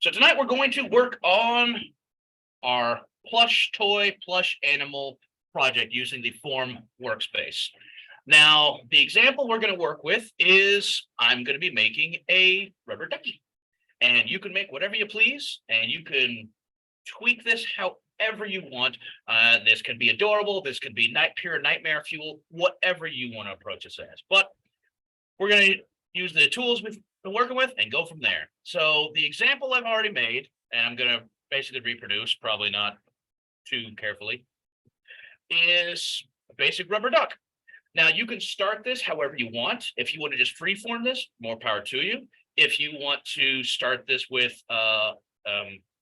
So tonight we're going to work on our plush toy, plush animal project using the form workspace. Now, the example we're going to work with is I'm going to be making a rubber ducky. And you can make whatever you please, and you can tweak this however you want. This can be adorable. This can be pure nightmare fuel, whatever you want to approach this as. But we're going to use the tools we've been working with and go from there. So the example I've already made, and I'm going to basically reproduce, probably not too carefully, is a basic rubber duck. Now you can start this however you want. If you want to just freeform this, more power to you. If you want to start this with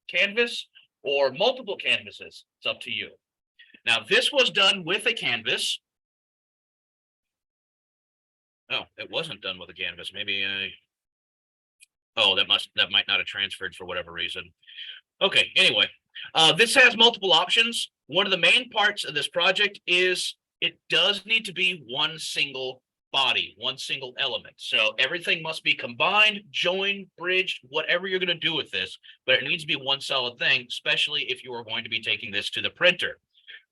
canvas or multiple canvases, it's up to you. Now this was done with a canvas. Oh, it wasn't done with a canvas. Maybe oh, that might not have transferred for whatever reason. Okay, anyway, this has multiple options. One of the main parts of this project is it does need to be one single body, one single element. So everything must be combined, joined, bridged, whatever you're going to do with this, but it needs to be one solid thing, especially if you are going to be taking this to the printer.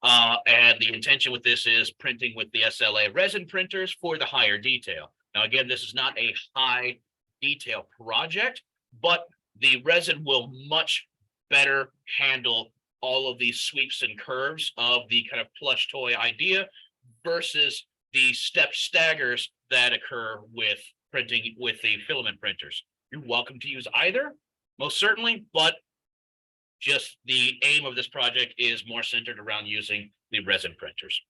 And the intention with this is printing with the SLA resin printers for the higher detail. Now, again, this is not a high detail project, but the resin will much better handle all of these sweeps and curves of the kind of plush toy idea versus the step staggers that occur with printing with the filament printers. You're welcome to use either, most certainly, but just the aim of this project is more centered around using the resin printers.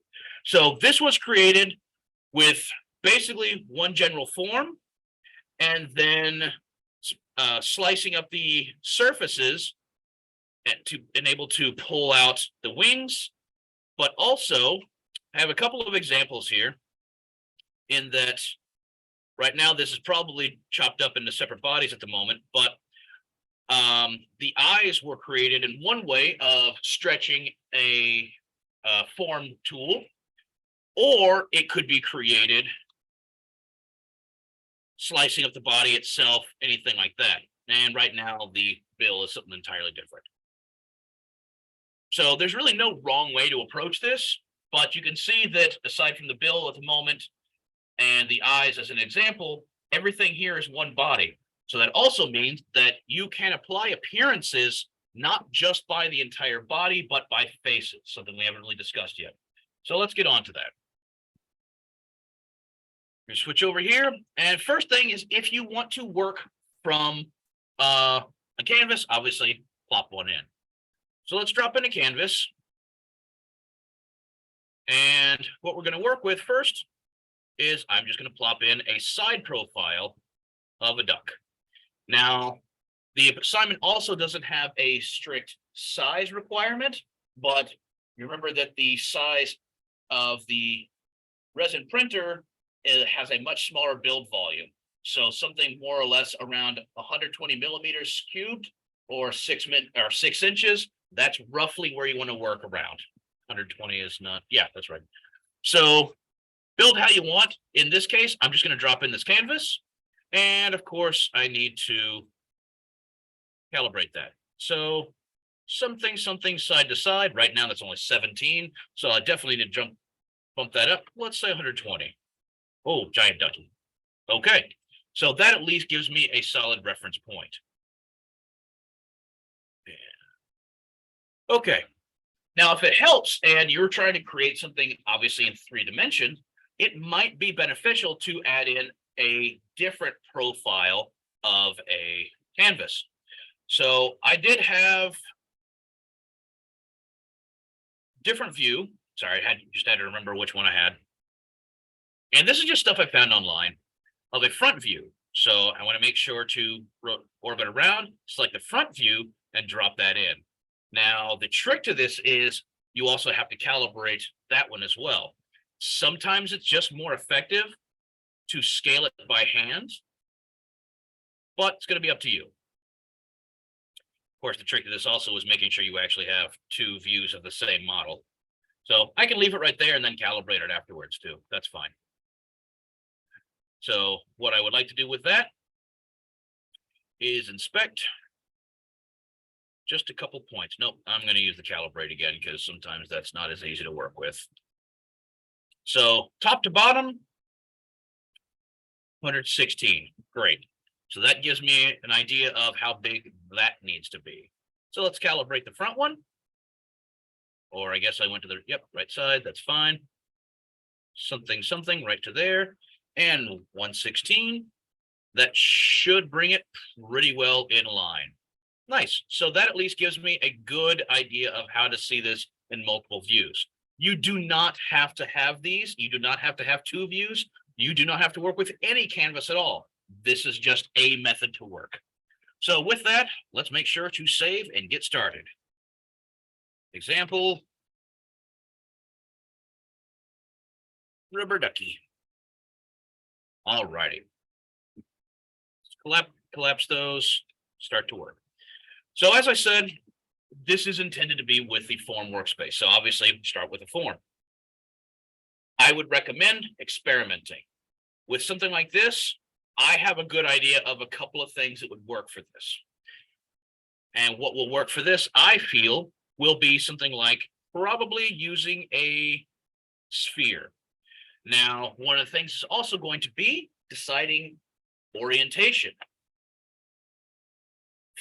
So this was created with basically one general form and then slicing up the surfaces to enable to pull out the wings, but also I have a couple of examples here in that right now this is probably chopped up into separate bodies at the moment, but the eyes were created in one way of stretching a form tool, or it could be created slicing up the body itself, anything like that. And right now the bill is something entirely different. So there's really no wrong way to approach this, but you can see that aside from the bill at the moment and the eyes as an example, everything here is one body. So that also means that you can apply appearances not just by the entire body, but by faces, something we haven't really discussed yet. So let's get on to that. We switch over here, and first thing is if you want to work from a canvas, obviously plop one in. So let's drop in a canvas. And what we're going to work with first is I'm just going to plop in a side profile of a duck. Now, the assignment also doesn't have a strict size requirement, but remember that the size of the resin printer has a much smaller build volume. So something more or less around 120 millimeters cubed or 6 inches, that's roughly where you want to work around. 120 is not, yeah, that's right. So build how you want. In this case, I'm just going to drop in this canvas. And of course, I need to calibrate that. So something side to side. Right now, that's only 17. So I definitely need to bump that up. Let's say 120. Oh, giant ducky. Okay. So that at least gives me a solid reference point. Okay. Now, if it helps and you're trying to create something obviously in 3 dimensions, it might be beneficial to add in a different profile of a canvas. So I did have different view. Sorry, I just had to remember which one I had. And this is just stuff I found online of a front view. So I want to make sure to orbit around, select the front view, and drop that in. Now, the trick to this is you also have to calibrate that one as well. Sometimes it's just more effective to scale it by hand, but it's going to be up to you. Of course, the trick to this also is making sure you actually have 2 views of the same model. So I can leave it right there and then calibrate it afterwards too. That's fine. So what I would like to do with that is inspect just a couple points. Nope, I'm going to use the calibrate again because sometimes that's not as easy to work with. So top to bottom, 116. Great. So that gives me an idea of how big that needs to be. So let's calibrate the front one. Or I guess I went to the, yep, right side. That's fine. Something, something right to there. And 116. That should bring it pretty well in line. Nice. So that at least gives me a good idea of how to see this in multiple views. You do not have to have these. You do not have to have two views. You do not have to work with any canvas at all. This is just a method to work. So with that, let's make sure to save and get started. Example, rubber ducky. All righty. Collapse those, start to work. So as I said, this is intended to be with the form workspace. So obviously start with a form. I would recommend experimenting. With something like this, I have a good idea of a couple of things that would work for this. And what will work for this, I feel, will be something like probably using a sphere. Now, one of the things is also going to be deciding orientation.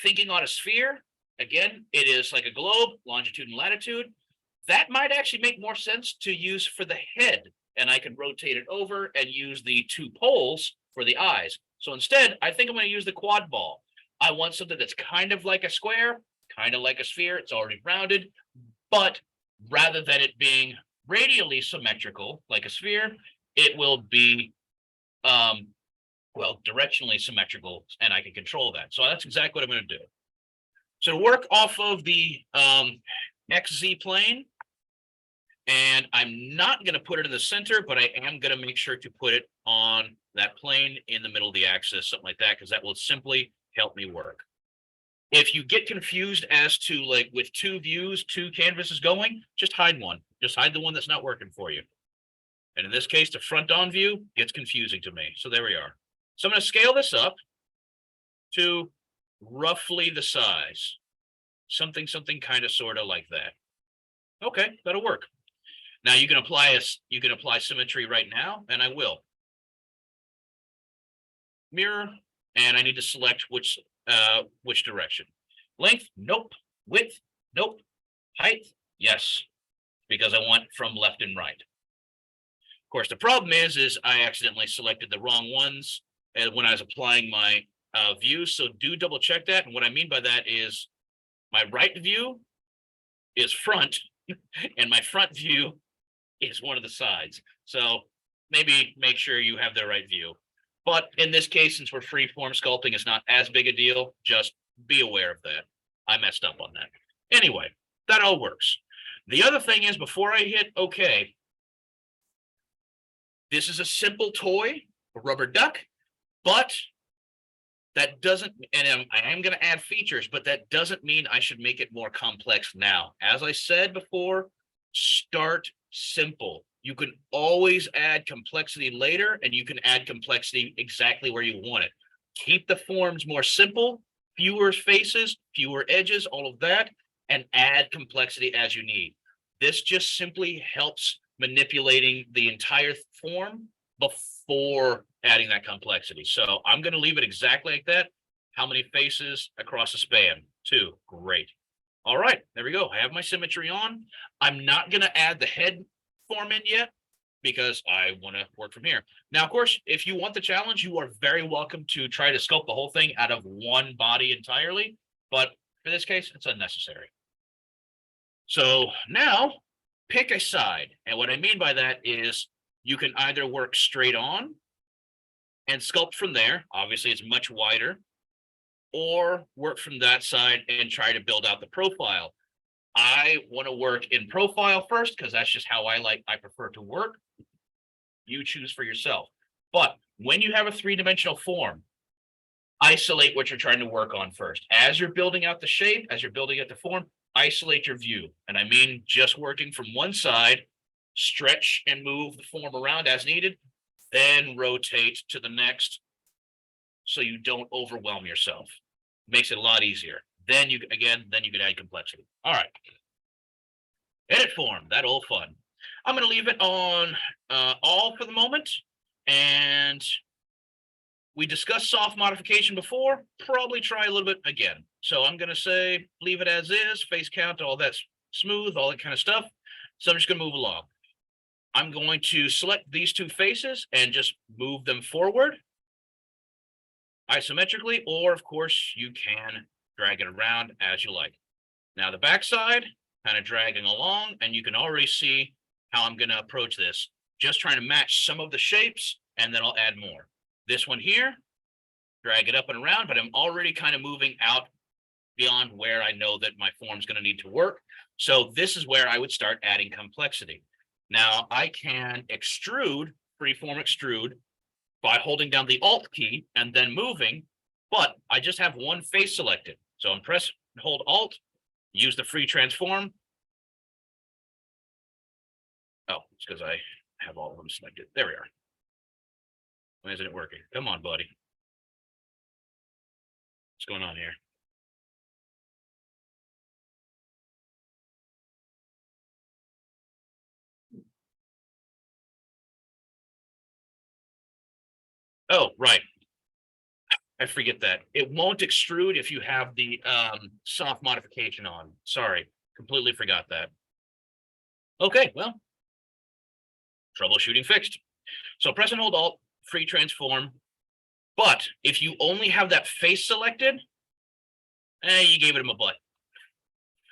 Thinking on a sphere, again, it is like a globe, longitude and latitude. That might actually make more sense to use for the head, and I can rotate it over and use the two poles for the eyes. So instead, I think I'm going to use the quad ball. I want something that's kind of like a square, kind of like a sphere. It's already rounded, but rather than it being radially symmetrical like a sphere, it will be well, directionally symmetrical, and I can control that. So that's exactly what I'm going to do. So work off of the XZ plane, and I'm not going to put it in the center, but I am going to make sure to put it on that plane in the middle of the axis, something like that, because that will simply help me work. If you get confused as to, like, with two views, two canvases going, just hide one. Just hide the one that's not working for you. And in this case, the front-on view gets confusing to me. So there we are. So I'm going to scale this up to roughly the size. Something kind of sort of like that. Okay, that'll work. Now you can apply symmetry right now, and I will. Mirror, and I need to select which direction. Length, nope. Width, nope. Height, yes, because I want from left and right. Of course, the problem is I accidentally selected the wrong ones when I was applying my view. So do double check that. And what I mean by that is my right view is front and my front view is one of the sides. So maybe make sure you have the right view. But in this case, since we're free form sculpting, it's not as big a deal. Just be aware of that. I messed up on that. Anyway, that all works. The other thing is, before I hit OK, this is a simple toy, a rubber duck, but that doesn't, and I am going to add features, but that doesn't mean I should make it more complex now. As I said before, start simple. You can always add complexity later, and you can add complexity exactly where you want it. Keep the forms more simple, fewer faces, fewer edges, all of that, and add complexity as you need. This just simply helps manipulating the entire form before adding that complexity. So I'm going to leave it exactly like that. How many faces across the span? 2. Great. All right, there we go. I have my symmetry on. I'm not going to add the head form in yet because I want to work from here. Now, of course, if you want the challenge, you are very welcome to try to sculpt the whole thing out of one body entirely. But for this case, it's unnecessary. So now pick a side. And what I mean by that is you can either work straight on and sculpt from there. Obviously, it's much wider. Or work from that side and try to build out the profile. I want to work in profile first because that's just how I prefer to work. You choose for yourself. But when you have a three-dimensional form, isolate what you're trying to work on first. As you're building out the shape, as you're building out the form, isolate your view. And I mean just working from one side, stretch and move the form around as needed, then rotate to the next so you don't overwhelm yourself. Makes it a lot easier. then you could add complexity. All right. Edit form, that old fun. I'm going to leave it on all for the moment. And we discussed soft modification before, probably try a little bit again. So I'm going to say, leave it as is, face count, all that's smooth, all that kind of stuff. So I'm just going to move along. I'm going to select these two faces and just move them forward isometrically, or of course you can drag it around as you like. Now the backside kind of dragging along, and you can already see how I'm going to approach this. Just trying to match some of the shapes, and then I'll add more. This one here, drag it up and around, but I'm already kind of moving out beyond where I know that my form's going to need to work. So this is where I would start adding complexity. Now I can extrude, freeform extrude, by holding down the Alt key and then moving, but I just have one face selected. So I'm press and hold Alt, use the free transform. Oh, it's because I have all of them selected. There we are. Why isn't it working? Come on, buddy. What's going on here? Oh, right. I forget that. It won't extrude if you have the soft modification on. Sorry, completely forgot that. Okay, well, troubleshooting fixed. So press and hold Alt, free transform. But if you only have that face selected, you gave it a butt.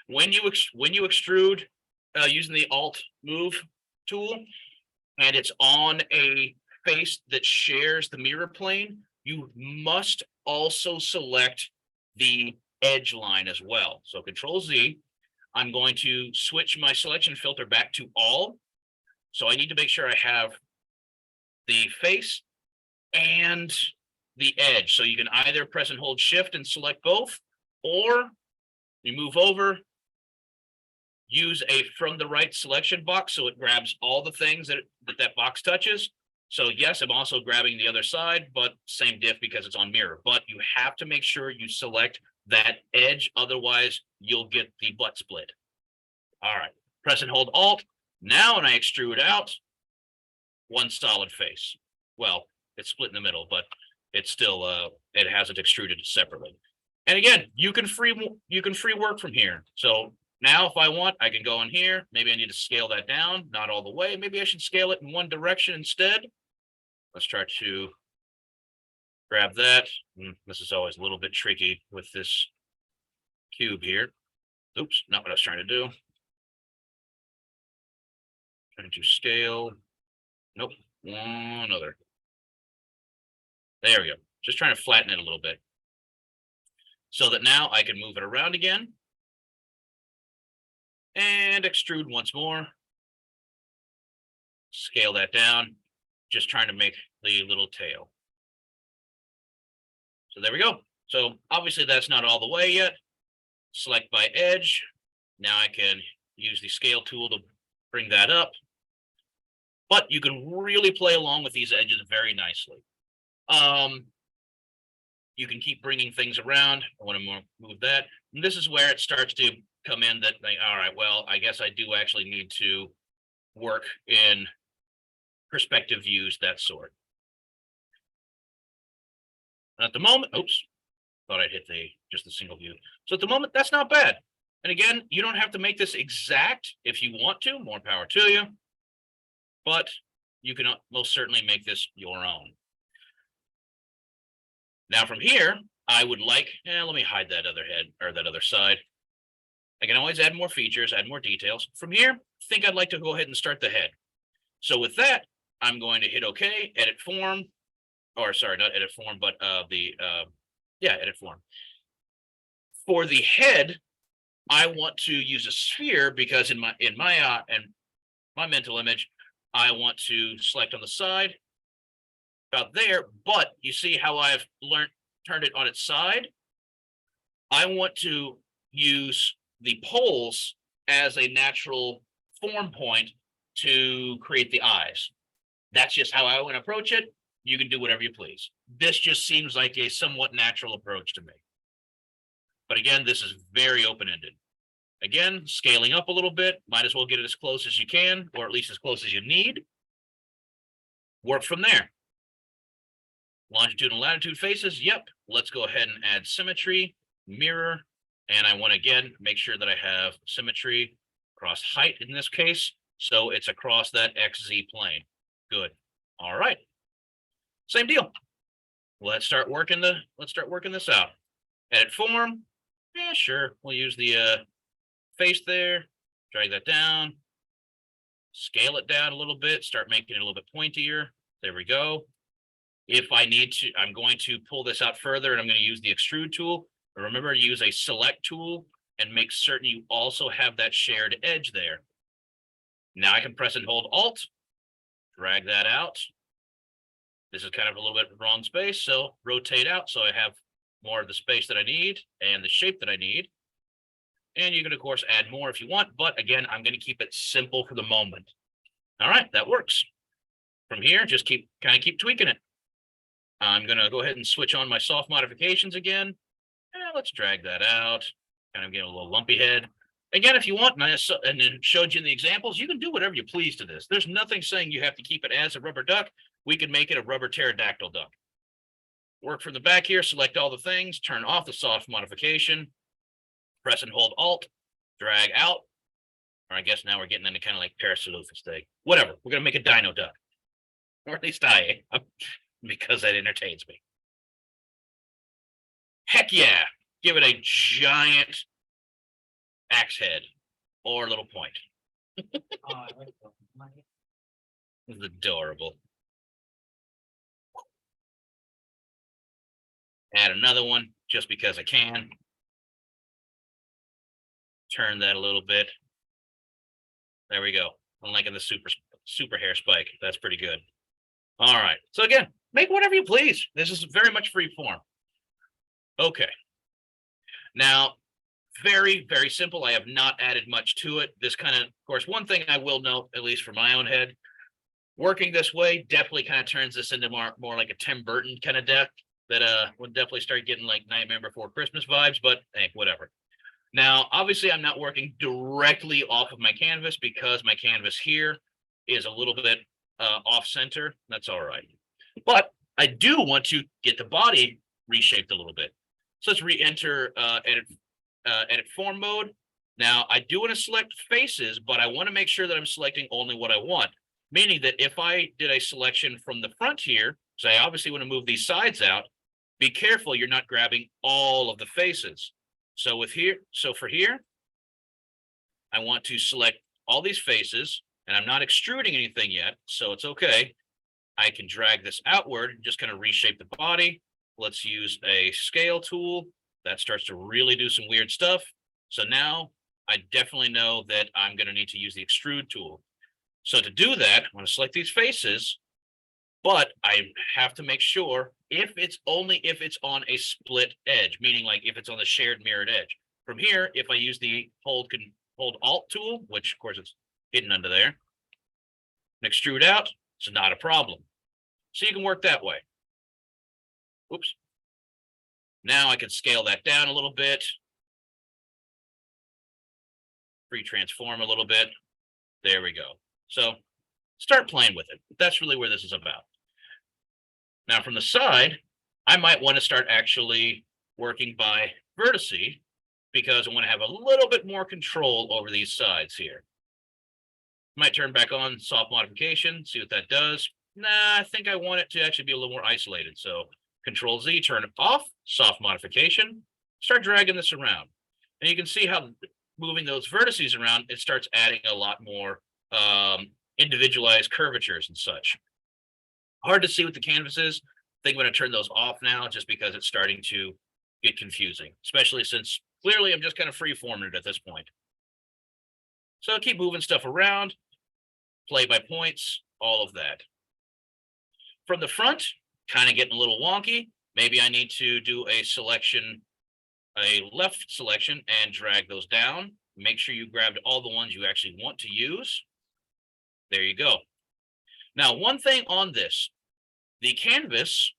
When you extrude using the Alt move tool, and it's on a face that shares the mirror plane, you must also select the edge line as well. So Control Z, I'm going to switch my selection filter back to all. So I need to make sure I have the face and the edge. So you can either press and hold Shift and select both, or you move over, use a from the right selection box so it grabs all the things that box touches. So yes, I'm also grabbing the other side, but same diff because it's on mirror. But you have to make sure you select that edge, otherwise you'll get the butt split. All right, press and hold Alt. Now when I extrude out, one solid face. Well, it's split in the middle, but it's still it hasn't extruded separately. And again, you can free work from here. So now if I want, I can go in here. Maybe I need to scale that down, not all the way. Maybe I should scale it in one direction instead. Let's try to grab that. This is always a little bit tricky with this cube here. Oops, not what I was trying to do. Trying to scale. Nope, one other. There we go. Just trying to flatten it a little bit so that now I can move it around again and extrude once more. Scale that down. Just trying to make the little tail. So there we go. So obviously that's not all the way yet. Select by edge. Now I can use the scale tool to bring that up. But you can really play along with these edges very nicely. You can keep bringing things around. I want to move that. And this is where it starts to come in that, like, all right, well, I guess I do actually need to work in perspective views, that sort. At the moment, oops, thought I'd hit just the single view. So at the moment, that's not bad. And again, you don't have to make this exact if you want to, more power to you, but you can most certainly make this your own. Now from here, I would like, let me hide that other head or that other side. I can always add more features, add more details. From here, I think I'd like to go ahead and start the head. So with that, I'm going to hit OK, edit form, or sorry, not edit form, but edit form. For the head, I want to use a sphere because in my mental image, I want to select on the side about there, but you see how I've turned it on its side. I want to use the poles as a natural form point to create the eyes. That's just how I want to approach it. You can do whatever you please. This just seems like a somewhat natural approach to me. But again, this is very open-ended. Again, scaling up a little bit, might as well get it as close as you can, or at least as close as you need. Work from there. Longitude and latitude faces, yep. Let's go ahead and add symmetry, mirror, and I want to again make sure that I have symmetry across height in this case, so it's across that XZ plane. Good. All right. Same deal. Let's start working this out. Edit form. Yeah, sure. We'll use the face there, drag that down, scale it down a little bit, start making it a little bit pointier. There we go. If I need to, I'm going to pull this out further and I'm going to use the extrude tool. But remember, use a select tool and make certain you also have that shared edge there. Now I can press and hold Alt, drag that out. This is kind of a little bit wrong space, so rotate out so I have more of the space that I need and the shape that I need. And you can, of course, add more if you want, but again, I'm going to keep it simple for the moment. All right, that works. From here, just keep tweaking it. I'm going to go ahead and switch on my soft modifications again. And let's drag that out. Kind of get a little lumpy head. Again, if you want, and then showed you in the examples, you can do whatever you please to this. There's nothing saying you have to keep it as a rubber duck. We can make it a rubber pterodactyl duck. Work from the back here, select all the things, turn off the soft modification, press and hold Alt, drag out. Or I guess now we're getting into kind of like Parasaurolophus thing. Whatever, we're going to make a dino duck. Or at least I am, because that entertains me. Heck yeah, give it a giant axe head or a little point. I like that. It's adorable. Add another one just because I can. Turn that a little bit. There we go. I'm liking the super hair spike. That's pretty good. All right. So again, make whatever you please. This is very much free form. Okay. Now, very, very simple. I have not added much to it. This kind of course, one thing I will note, at least for my own head, working this way definitely kind of turns this into more like a Tim Burton kind of deck that would definitely start getting like Nightmare Before Christmas vibes, but hey, whatever. Now, obviously, I'm not working directly off of my canvas because my canvas here is a little bit off center. That's all right. But I do want to get the body reshaped a little bit. So let's re-enter edit form mode. Now, I do want to select faces, but I want to make sure that I'm selecting only what I want. Meaning that if I did a selection from the front here, so I obviously want to move these sides out, be careful you're not grabbing all of the faces. So for here, I want to select all these faces, and I'm not extruding anything yet, so it's okay. I can drag this outward and just kind of reshape the body. Let's use a scale tool. That starts to really do some weird stuff. So now I definitely know that I'm going to need to use the extrude tool. So to do that, I'm going to select these faces, but I have to make sure if it's on a split edge, meaning like if it's on the shared mirrored edge. From here, if I use the hold Alt tool, which of course it's hidden under there, and extrude out, it's not a problem. So you can work that way. Oops. Now I can scale that down a little bit. Free transform a little bit. There we go. So start playing with it. That's really where this is about. Now from the side, I might want to start actually working by vertices because I want to have a little bit more control over these sides here. Might turn back on soft modification, see what that does. Nah, I think I want it to actually be a little more isolated. So Control Z, turn it off, soft modification, start dragging this around. And you can see how moving those vertices around, it starts adding a lot more individualized curvatures and such. Hard to see what the canvas is. I think I'm going to turn those off now just because it's starting to get confusing, especially since clearly I'm just kind of free-forming it at this point. So I'll keep moving stuff around, play by points, all of that. From the front, kind of getting a little wonky. Maybe I need to do a selection, a left selection, and drag those down. Make sure you grabbed all the ones you actually want to use. There you go. Now, one thing on this, the canvas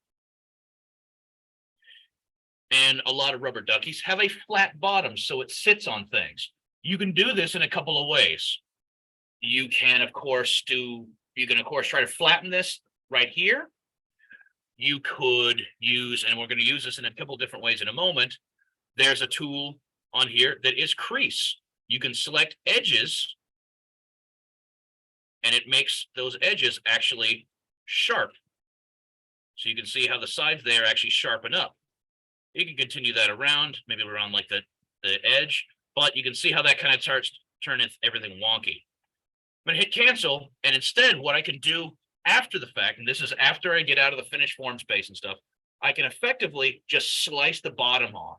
and a lot of rubber duckies have a flat bottom, so it sits on things. You can do this in a couple of ways. You can, of course, try to flatten this right here. You could use, and we're going to use this in a couple different ways in a moment. There's a tool on here that is crease. You can select edges, and it makes those edges actually sharp. So you can see how the sides there actually sharpen up. You can continue that around, maybe around like the edge, but you can see how that kind of starts turning everything wonky. I'm gonna hit cancel, and instead what I can do after the fact, and this is after I get out of the finished form space and stuff, I can effectively just slice the bottom off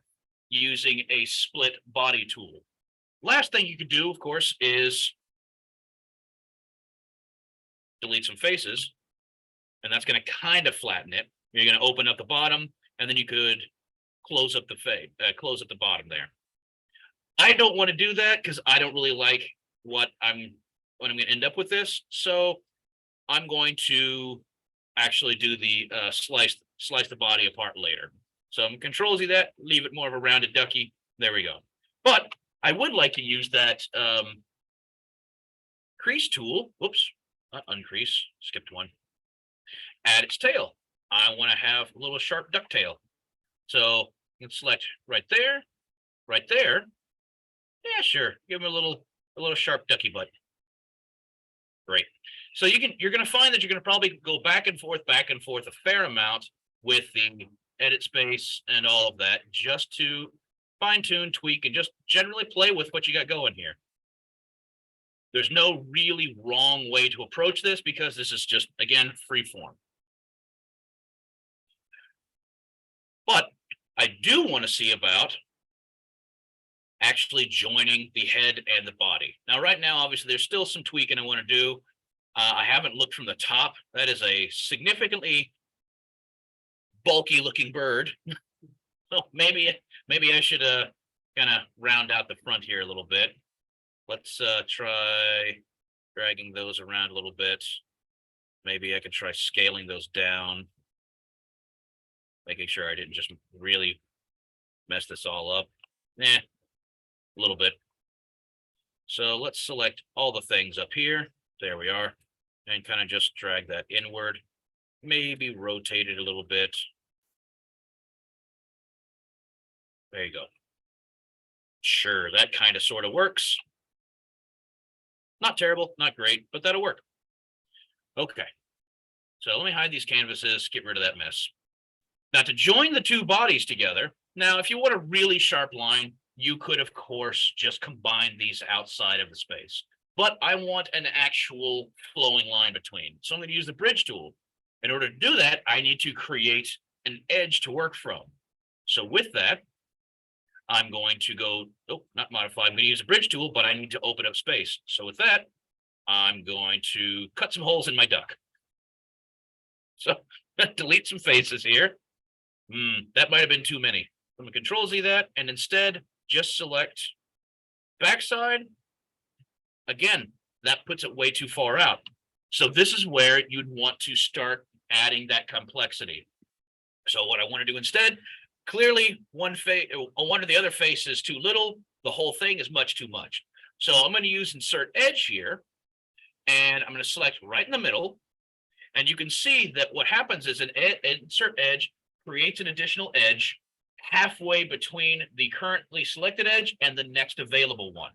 using a split body tool. Last thing you could do, of course, is delete some faces, and that's going to kind of flatten it. You're going to open up the bottom, and then you could close up the bottom there. I don't want to do that because I don't really like what I'm going to end up with this. So I'm going to actually do the slice the body apart later. So I'm Control Z that, leave it more of a rounded ducky. There we go. But I would like to use that crease tool. Whoops, not uncrease, skipped one. Add its tail. I want to have a little sharp duck tail. So you can select right there, right there. Yeah, sure. Give him a little sharp ducky butt. Great. So you're going to find that you're going to probably go back and forth a fair amount with the edit space and all of that, just to fine tune, tweak, and just generally play with what you got going here. There's no really wrong way to approach this because this is just, again, free form. But I do want to see about actually joining the head and the body. Now, right now, obviously, there's still some tweaking I want to do. I haven't looked from the top. That is a significantly bulky looking bird. So maybe I should kind of round out the front here a little bit. Let's try dragging those around a little bit. Maybe I could try scaling those down, making sure I didn't just really mess this all up. A little bit. So let's select all the things up here. There we are. And kind of just drag that inward. Maybe rotate it a little bit. There you go. Sure, that kind of sort of works. Not terrible, not great, but that'll work. Okay. So let me hide these canvases, get rid of that mess. Now to join the two bodies together, now if you want a really sharp line, you could, of course, just combine these outside of the space. But I want an actual flowing line between. So I'm going to use the bridge tool. In order to do that, I need to create an edge to work from. So with that, I'm going to go, not modify, I'm going to use a bridge tool, but I need to open up space. So with that, I'm going to cut some holes in my duck. So delete some faces here. That might have been too many. I'm going to Control Z that, and instead just select backside. Again, that puts it way too far out. So this is where you'd want to start adding that complexity. So what I want to do instead, clearly one of the other face is too little. The whole thing is much too much. So I'm going to use insert edge here, and I'm going to select right in the middle. And you can see that what happens is an insert edge creates an additional edge halfway between the currently selected edge and the next available one.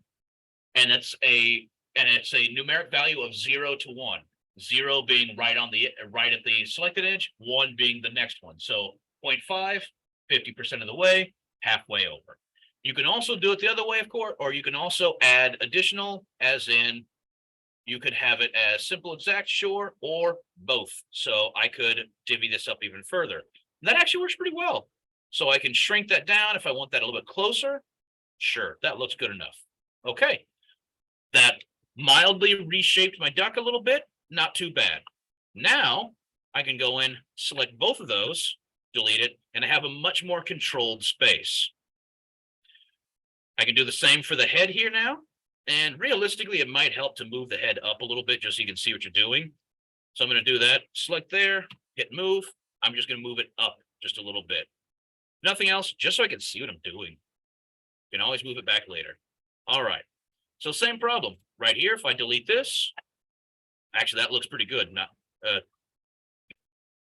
And it's a numeric value of 0 to 1. 0 being right at the selected edge, 1 being the next one. So 0.5, 50% of the way, halfway over. You can also do it the other way, of course, or you can also add additional, as in you could have it as simple exact, sure, or both. So I could divvy this up even further. And that actually works pretty well. So I can shrink that down if I want that a little bit closer. Sure, that looks good enough. Okay. That mildly reshaped my duck a little bit, not too bad. Now I can go in, select both of those, delete it, and I have a much more controlled space. I can do the same for the head here now. And realistically, it might help to move the head up a little bit just so you can see what you're doing. So I'm going to do that. Select there, hit move. I'm just going to move it up just a little bit. Nothing else, just so I can see what I'm doing. You can always move it back later. All right. So same problem right here. If I delete this, actually that looks pretty good. Not,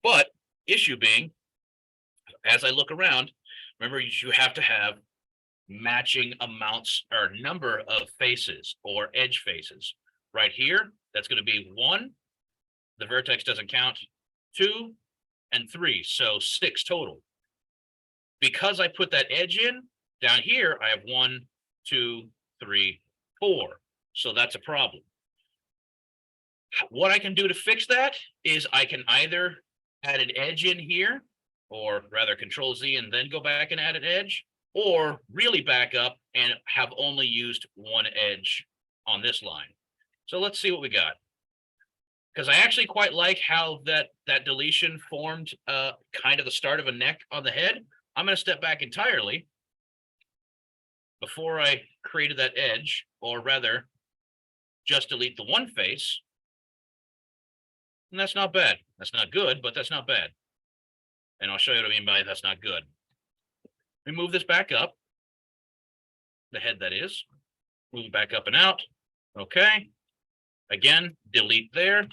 but issue being, as I look around, remember you have to have matching amounts or number of faces or edge faces. Right here, that's going to be 1. The vertex doesn't count. 2 and 3, so 6 total. Because I put that edge in, down here I have 1, 2, 3, 4. So that's a problem. What I can do to fix that is I can either add an edge in here, or rather Control Z and then go back and add an edge, or really back up and have only used one edge on this line. So let's see what we got. Because I actually quite like how that deletion formed kind of the start of a neck on the head. I'm going to step back entirely before I created that edge, or rather just delete the one face. And that's not bad. That's not good, but that's not bad. And I'll show you what I mean by that's not good. We move this back up. The head, that is. Move it back up and out. Okay. Again, delete there.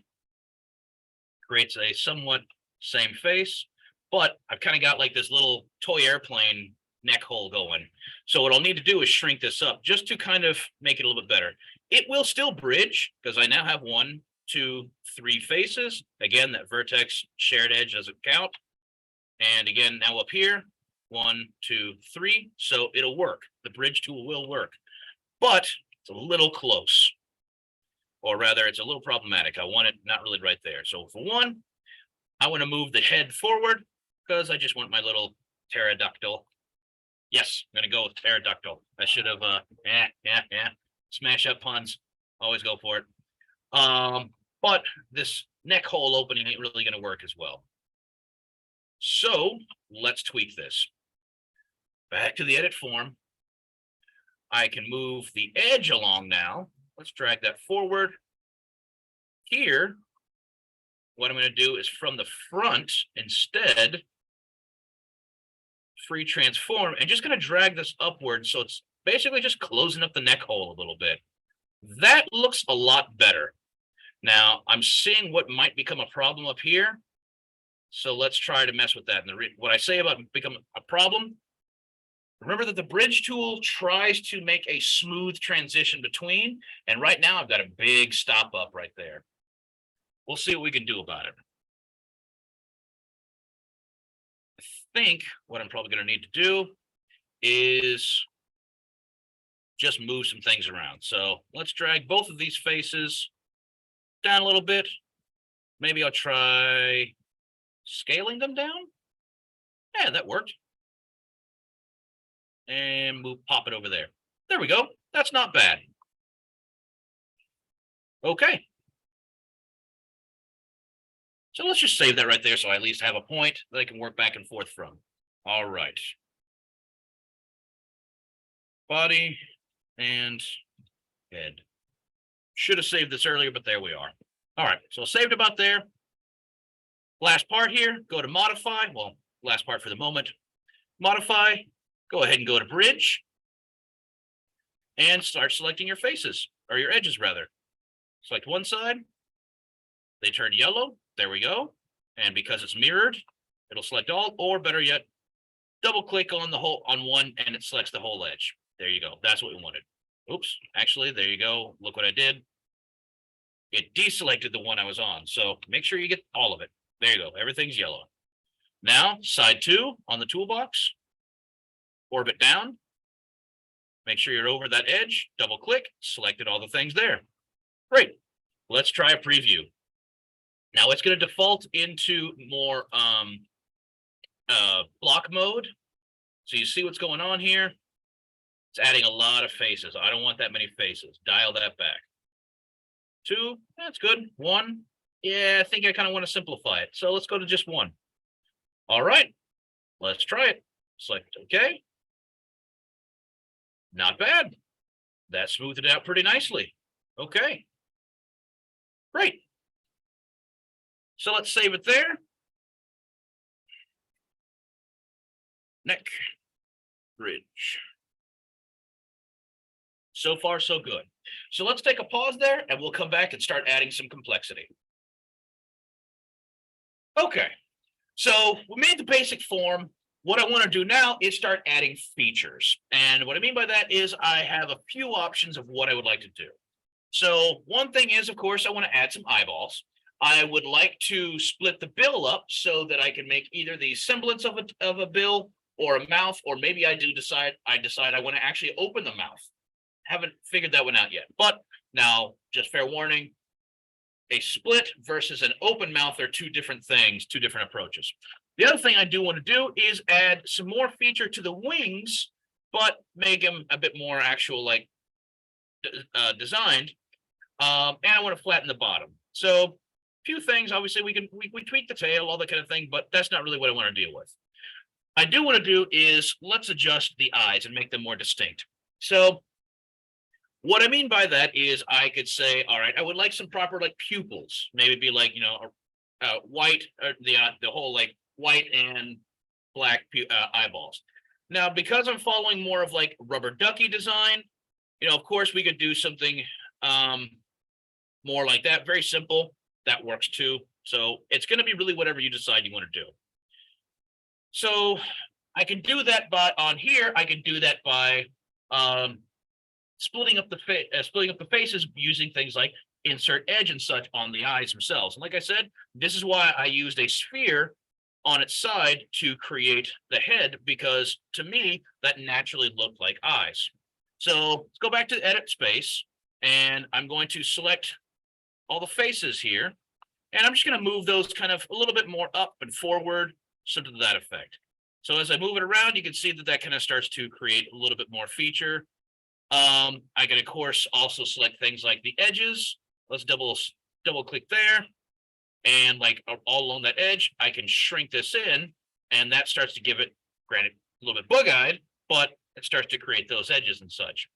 Creates a somewhat same face, but I've kind of got like this little toy airplane neck hole going. So what I'll need to do is shrink this up just to kind of make it a little bit better. It will still bridge because I now have 1, 2, 3 faces. Again, that vertex shared edge doesn't count. And again, now up here, 1, 2, 3. So it'll work. The bridge tool will work, but it's a little close. Or rather, it's a little problematic. I want it not really right there. So for one, I want to move the head forward because I just want my little pterodactyl. Yes, I'm going to go with pterodactyl. I should have, smash up puns. Always go for it. But this neck hole opening ain't really going to work as well. So let's tweak this. Back to the edit form. I can move the edge along now. Let's drag that forward. Here, what I'm going to do is from the front instead, free transform, and just going to drag this upward. So it's basically just closing up the neck hole a little bit. That looks a lot better. Now I'm seeing what might become a problem up here. So let's try to mess with that. And what I say about become a problem, remember that the bridge tool tries to make a smooth transition between, and right now I've got a big stop up right there. We'll see what we can do about it. I think what I'm probably going to need to do is just move some things around. So let's drag both of these faces down a little bit. Maybe I'll try scaling them down. Yeah, that worked. And we'll pop it over there. There we go. That's not bad. Okay. So let's just save that right there so I at least have a point that I can work back and forth from. All right. Body and head. Should have saved this earlier, but there we are. All right, so saved about there. Last part here, go to modify. Well, last part for the moment. Modify, go ahead and go to bridge. And start selecting your faces, or your edges rather. Select one side. They turn yellow. There we go. And because it's mirrored, it'll select all, or better yet, double click on the whole on one and it selects the whole edge. There you go. That's what we wanted. Oops, actually, there you go. Look what I did. It deselected the one I was on. So make sure you get all of it. There you go. Everything's yellow. Now, side 2 on the toolbox. Orbit down. Make sure you're over that edge. Double click. Selected all the things there. Great. Let's try a preview. Now it's going to default into more block mode. So you see what's going on here. It's adding a lot of faces. I don't want that many faces. Dial that back. 2, that's good. 1, yeah, I think I kind of want to simplify it. So let's go to just 1. All right, let's try it. Select OK. Not bad. That smoothed it out pretty nicely. Okay. Great. So let's save it there. neck, bridge. So far, so good. So let's take a pause there and we'll come back and start adding some complexity. Okay, so we made the basic form. What I want to do now is start adding features. And what I mean by that is I have a few options of what I would like to do. So one thing is, of course, I want to add some eyeballs. I would like to split the bill up so that I can make either the semblance of a bill or a mouth, or maybe I decide I want to actually open the mouth. Haven't figured that one out yet. But now, just fair warning, a split versus an open mouth are two different things, two different approaches. The other thing I do want to do is add some more feature to the wings, but make them a bit more actual, like designed. And I want to flatten the bottom. So a few things, obviously we tweak the tail, all that kind of thing, but that's not really what I want to deal with. I do want to do is let's adjust the eyes and make them more distinct. So what I mean by that is I could say, all right, I would like some proper like pupils, maybe be like, you know, white, or the whole like white and black eyeballs. Now, because I'm following more of like rubber ducky design, you know, of course we could do something more like that, very simple. That works too. So it's going to be really whatever you decide you want to do. So I can do that by on here. I can do that by splitting up the faces using things like insert edge and such on the eyes themselves. And like I said, this is why I used a sphere on its side to create the head, because to me that naturally looked like eyes. So let's go back to edit space, and I'm going to select all the faces here, and I'm just going to move those kind of a little bit more up and forward, something to that effect. So as I move it around, you can see that that kind of starts to create a little bit more feature. I can of course also select things like the edges. Let's double click there, and like all along that edge, I can shrink this in, and that starts to give it, granted, a little bit bug-eyed, but it starts to create those edges and such.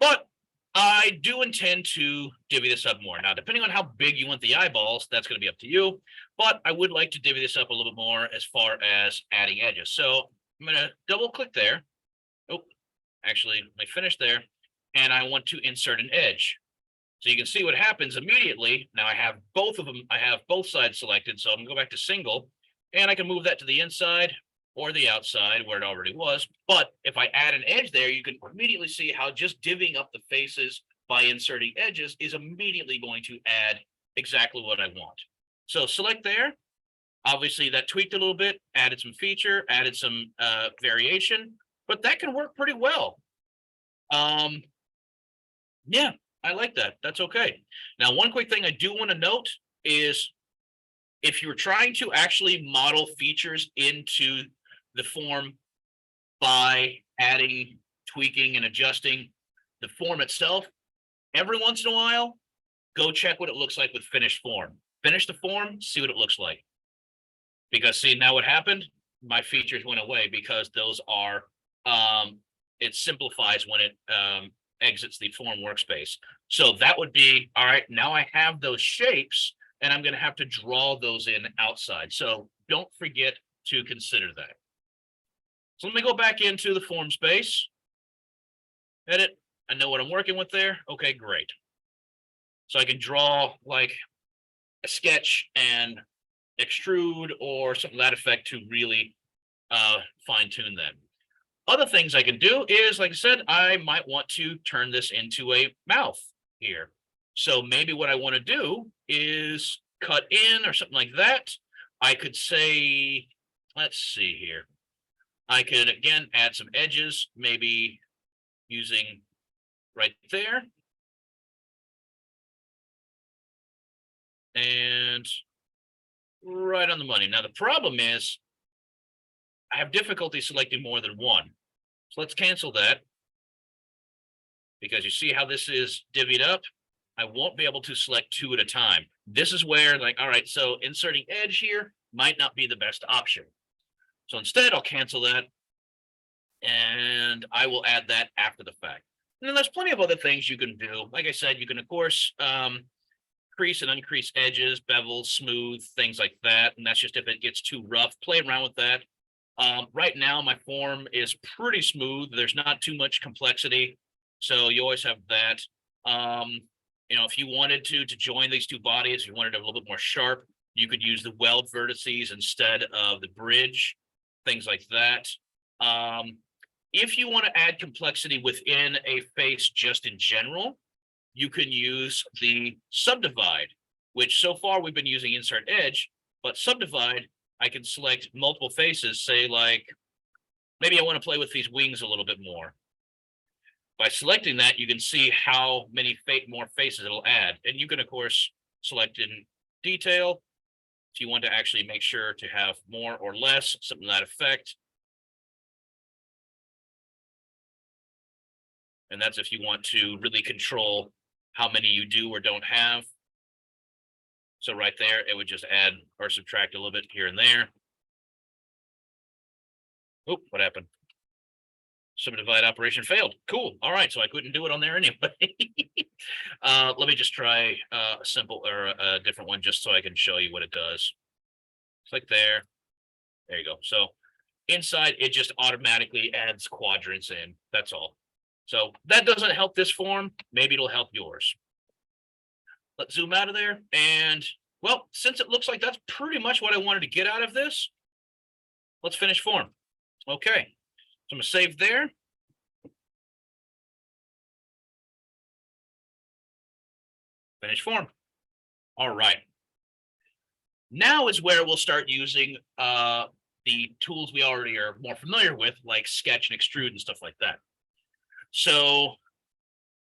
But I do intend to divvy this up more. Now, depending on how big you want the eyeballs, that's going to be up to you. But I would like to divvy this up a little bit more as far as adding edges. So I'm going to double click there. Oh, actually, I finished there. And I want to insert an edge. So you can see what happens immediately. Now I have both of them. I have both sides selected. So I'm going to go back to single. And I can move that to the inside or the outside where it already was. But if I add an edge there, you can immediately see how just divvying up the faces by inserting edges is immediately going to add exactly what I want. So select there. Obviously that tweaked a little bit, added some feature, added some variation, but that can work pretty well. Yeah, I like that. That's okay. Now, one quick thing I do want to note is if you're trying to actually model features into the form by adding, tweaking, and adjusting the form itself, every once in a while, go check what it looks like with finished form. Finish the form, see what it looks like. Because see, now what happened? My features went away because those are, it simplifies when it exits the form workspace. So that would be, all right, now I have those shapes and I'm going to have to draw those in outside. So don't forget to consider that. So let me go back into the form space. Edit. I know what I'm working with there. Okay, great. So I can draw like a sketch and extrude or something to that effect to really fine tune that. Other things I can do is, like I said, I might want to turn this into a mouth here. So maybe what I want to do is cut in or something like that. I could say, let's see here. I could, again, add some edges, maybe using right there. And right on the money. Now, the problem is I have difficulty selecting more than one. So let's cancel that. Because you see how this is divvied up? I won't be able to select two at a time. This is where, like, all right, so inserting edge here might not be the best option. So instead, I'll cancel that. And I will add that after the fact. And then there's plenty of other things you can do. Like I said, you can, of course, crease and uncrease edges, bevel, smooth, things like that. And that's just if it gets too rough, play around with that. Right now, my form is pretty smooth. There's not too much complexity. So you always have that. If you wanted to join these two bodies, if you wanted it a little bit more sharp, you could use the weld vertices instead of the bridge, things like that. If you want to add complexity within a face just in general, you can use the subdivide, which so far we've been using insert edge, but subdivide, I can select multiple faces, say like, maybe I want to play with these wings a little bit more. By selecting that, you can see how many more faces it'll add. And you can, of course, select in detail if you want to actually make sure to have more or less, something to that effect. And that's if you want to really control how many you do or don't have. So right there, it would just add or subtract a little bit here and there. Oh, what happened? Subdivide operation failed. Cool. All right, so I couldn't do it on there anyway. Let me just try a simple or a different one just so I can show you what it does. Click there. There you go. So inside, it just automatically adds quadrants in. That's all. So that doesn't help this form. Maybe it'll help yours. Let's zoom out of there. And well, since it looks like that's pretty much what I wanted to get out of this, let's finish form. Okay. So I'm going to save there. Finish form. All right. Now is where we'll start using the tools we already are more familiar with, like sketch and extrude and stuff like that. So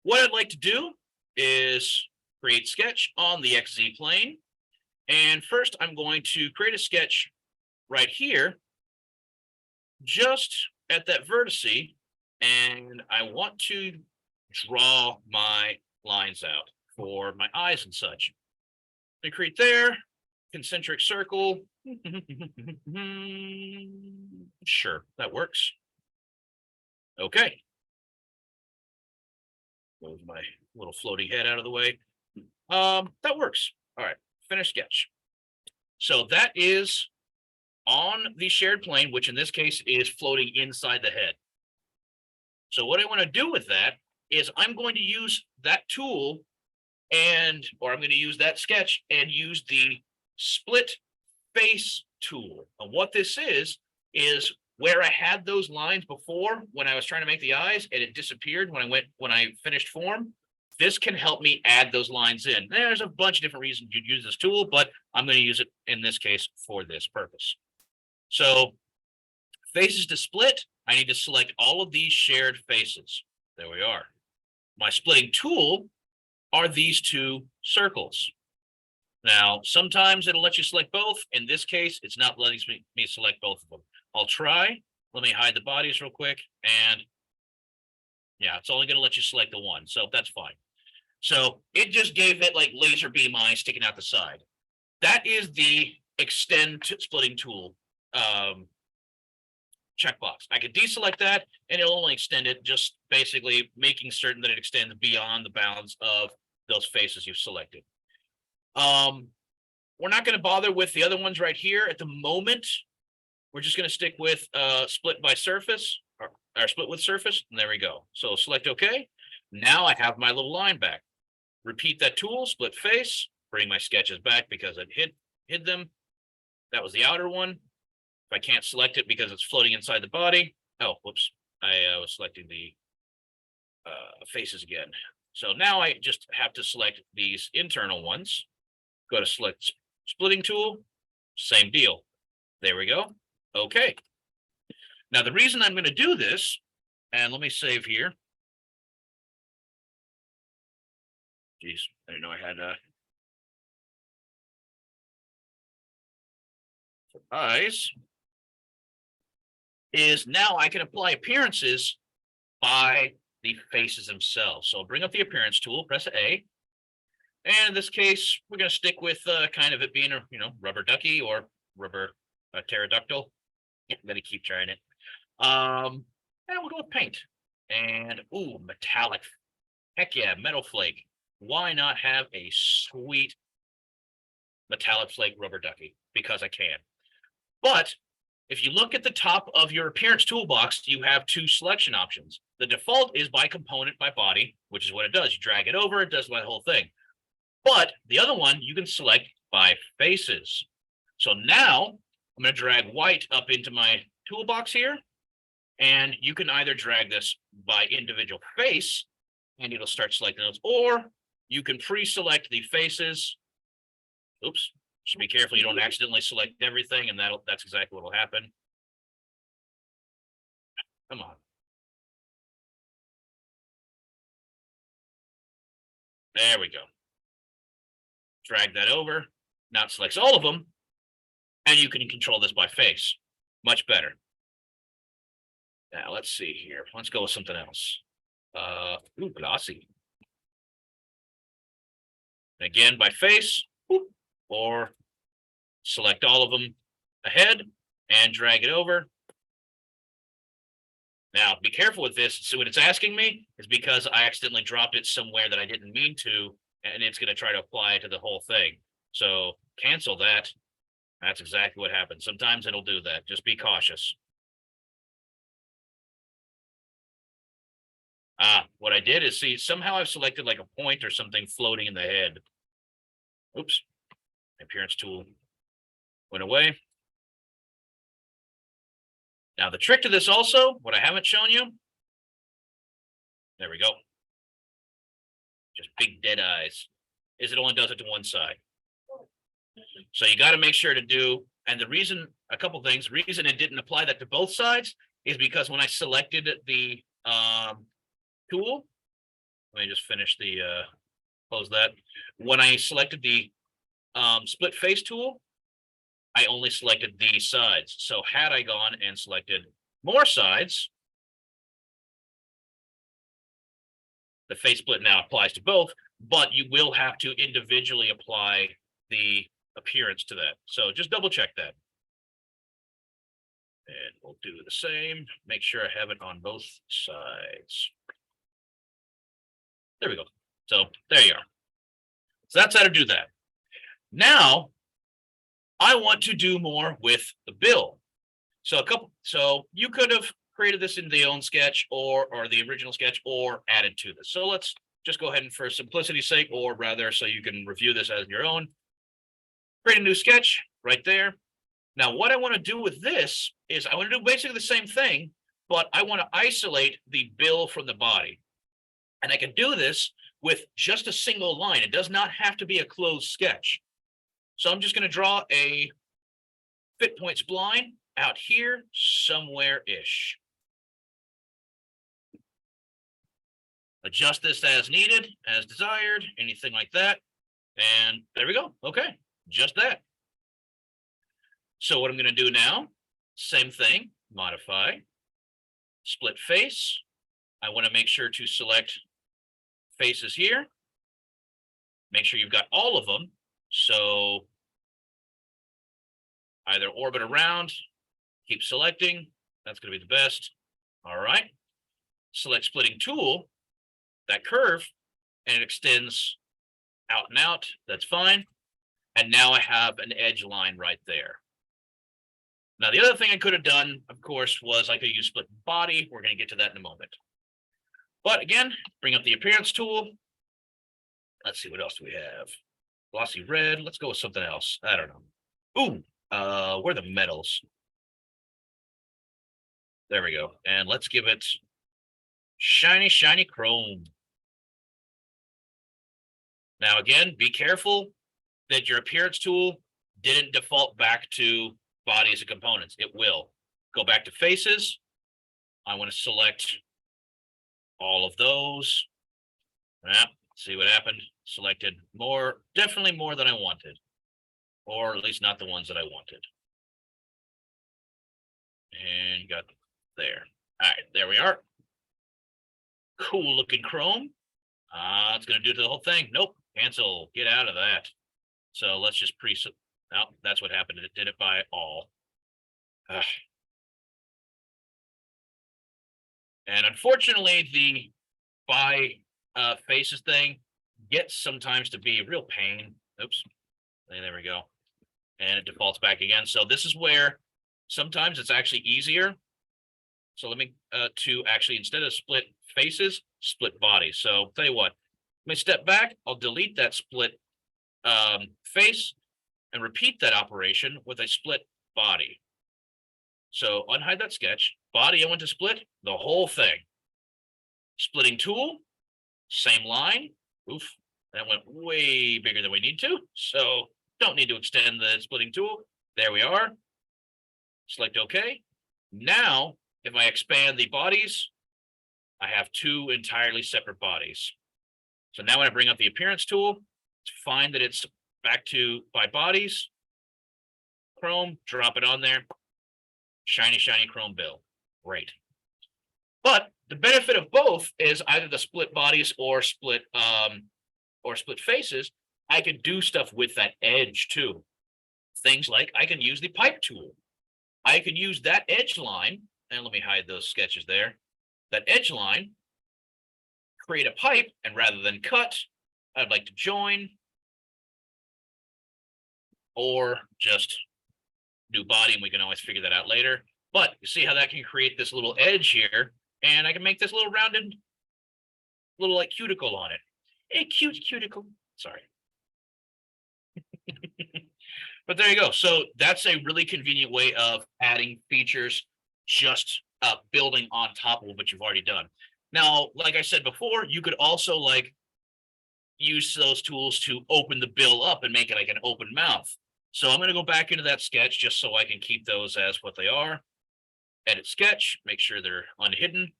what I'd like to do is create sketch on the XZ plane. And first I'm going to create a sketch right here, just at that vertice. And I want to draw my lines out for my eyes and such. I create there, concentric circle. Sure, that works. Okay. Move my little floating head out of the way. That works. All right, finish sketch. So that is on the shared plane, which in this case is floating inside the head. So what I want to do with that is I'm going to use that tool or I'm going to use that sketch and use the split face tool. And what this is where I had those lines before when I was trying to make the eyes and it disappeared when I finished form. This can help me add those lines in. There's a bunch of different reasons you'd use this tool, but I'm going to use it in this case for this purpose. So faces to split, I need to select all of these shared faces. There we are. My splitting tool are these two circles. Now, sometimes it'll let you select both. In this case, it's not letting me select both of them. I'll try. Let me hide the bodies real quick. And yeah, it's only going to let you select the one. So that's fine. So it just gave it like laser beam eyes sticking out the side. That is the extend splitting tool checkbox. I could deselect that and it'll only extend it, just basically making certain that it extends beyond the bounds of those faces you've selected. We're not going to bother with the other ones right here at the moment. We're just going to stick with split by surface or split with surface. And there we go. So select OK. Now I have my little line back. Repeat that tool, split face, bring my sketches back because it hid them. That was the outer one. If I can't select it because it's floating inside the body. Oh, whoops. I was selecting the faces again. So now I just have to select these internal ones. Go to select splitting tool, same deal. There we go. Okay. Now the reason I'm going to do this, and let me save here. Geez, I didn't know I had eyes. Is now I can apply appearances by the faces themselves. So I'll bring up the appearance tool, press A. And in this case, we're going to stick with kind of it being a rubber ducky or rubber pterodactyl. Yeah, I'm going to keep trying it. And we'll go with paint. And ooh, metallic. Heck yeah, metal flake. Why not have a sweet metallic flake rubber ducky? Because I can. But if you look at the top of your appearance toolbox, you have two selection options. The default is by component by body, which is what it does. You drag it over, it does the whole thing. But the other one you can select by faces. So now I'm going to drag white up into my toolbox here. And you can either drag this by individual face and it'll start selecting those, or you can pre-select the faces. Oops, just be careful you don't accidentally select everything, and that's exactly what will happen. Come on. There we go. Drag that over. Now it selects all of them, and you can control this by face. Much better. Now let's see here. Let's go with something else. Ooh, glossy. Again, by face, or select all of them ahead and drag it over. Now, be careful with this. So what it's asking me is because I accidentally dropped it somewhere that I didn't mean to, and it's going to try to apply it to the whole thing. So cancel that. That's exactly what happens. Sometimes it'll do that. Just be cautious. What I did is see, somehow I've selected like a point or something floating in the head. Oops. Appearance tool went away. Now the trick to this also, what I haven't shown you. There we go. Just big dead eyes. Is it only does it to one side. So you got to make sure to do, and the reason, a couple things, reason it didn't apply that to both sides is because when I selected the tool, let me just finish the close that. When I selected the split face tool, I only selected these sides. So had I gone and selected more sides, the face split now applies to both, but you will have to individually apply the appearance to that. So just double check that. And we'll do the same. Make sure I have it on both sides. There we go. So there you are. So that's how to do that. Now, I want to do more with the bill. So you could have created this in the own sketch or the original sketch or added to this. So let's just go ahead and, for simplicity's sake, or rather so you can review this as your own, create a new sketch right there. Now, what I want to do with this is I want to do basically the same thing, but I want to isolate the bill from the body. And I can do this with just a single line. It does not have to be a closed sketch. So I'm just going to draw a fit point spline out here somewhere-ish. Adjust this as needed, as desired, anything like that. And there we go. Okay, just that. So what I'm going to do now, same thing, modify, split face. I want to make sure to select faces here. Make sure you've got all of them. So either orbit around, keep selecting. That's going to be the best. All right. Select splitting tool, that curve, and it extends out and out. That's fine. And now I have an edge line right there. Now, the other thing I could have done, of course, was I could use split body. We're going to get to that in a moment. But again, bring up the appearance tool. Let's see, what else do we have? Glossy red. Let's go with something else. I don't know. Ooh, where are the metals? There we go. And let's give it shiny, shiny chrome. Now, again, be careful that your appearance tool didn't default back to bodies and components. It will. Go back to faces. I want to select all of those. Yeah, see what happened. Selected more, definitely more than I wanted, or at least not the ones that I wanted. And got there. All right, there we are. Cool looking chrome. It's going to do the whole thing. Nope, cancel. Get out of that. So let's just oh, that's what happened. It did it by all. And unfortunately, the by faces thing gets sometimes to be a real pain. Oops. There we go. And it defaults back again. So this is where Sometimes it's actually easier. So let me to actually, instead of split faces, split bodies. So tell you what, let me step back. I'll delete that split face and repeat that operation with a split body. So unhide that sketch. Body I want to split the whole thing. Splitting tool, same line. Oof, that went way bigger than we need to. So don't need to extend the splitting tool. There we are. Select OK. Now, if I expand the bodies, I have two entirely separate bodies. So now when I bring up the appearance tool, to find that it's back to by bodies, Chrome, drop it on there. Shiny, shiny Chrome bill. Great. But the benefit of both is either the split bodies or split faces. I can do stuff with that edge too. Things like I can use the pipe tool. I can use that edge line, and let me hide those sketches there. That edge line, create a pipe, and rather than cut, I'd like to join or just do body, and we can always figure that out later. But you see how that can create this little edge here, and I can make this little rounded, little like cuticle on it. A cute cuticle. Sorry. But there you go. So that's a really convenient way of adding features, just building on top of what you've already done. Now, like I said before, you could also like use those tools to open the bill up and make it like an open mouth. So I'm going to go back into that sketch just so I can keep those as what they are. Edit sketch, make sure they're unhidden.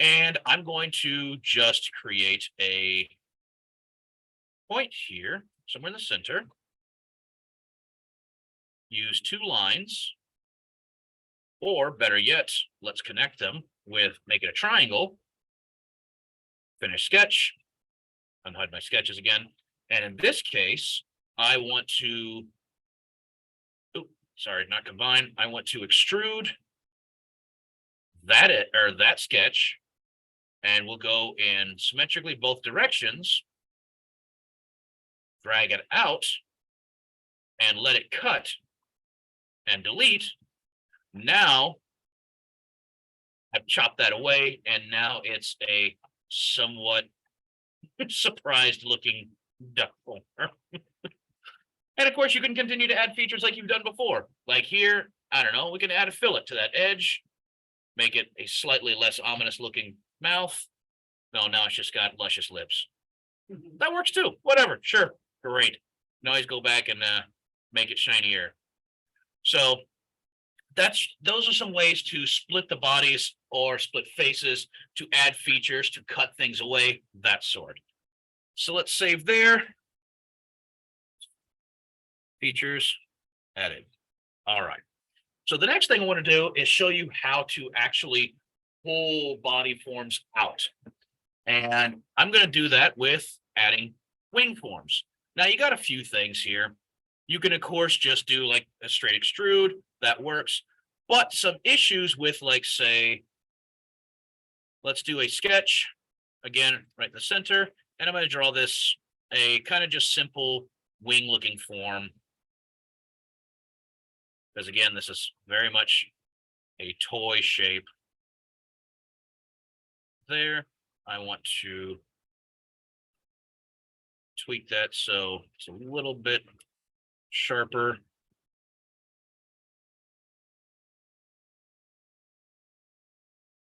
And I'm going to just create a point here, somewhere in the center. Use two lines, or better yet, let's connect them with, make it a triangle. Finish sketch, unhide my sketches again. And in this case, I want to, sorry, not combine. I want to extrude that sketch, and we'll go in symmetrically both directions, drag it out, and let it cut and delete. Now I've chopped that away, and now it's a somewhat surprised looking duck form. And of course, you can continue to add features like you've done before. Like here, I don't know, we can add a fillet to that edge, make it a slightly less ominous looking mouth. No, now it's just got luscious lips. That works too. Whatever, sure, great. Now always go back and make it shinier. So those are some ways to split the bodies or split faces, to add features, to cut things away, that sort. So let's save there. Features added. All right. So the next thing I want to do is show you how to actually pull body forms out. And I'm going to do that with adding wing forms. Now you got a few things here. You can, of course, just do like a straight extrude. That works. But some issues with, like, say, let's do a sketch. Again, right in the center. And I'm going to draw this, a kind of just simple wing looking form. Because again, this is very much a toy shape. There, I want to tweak that so it's a little bit sharper.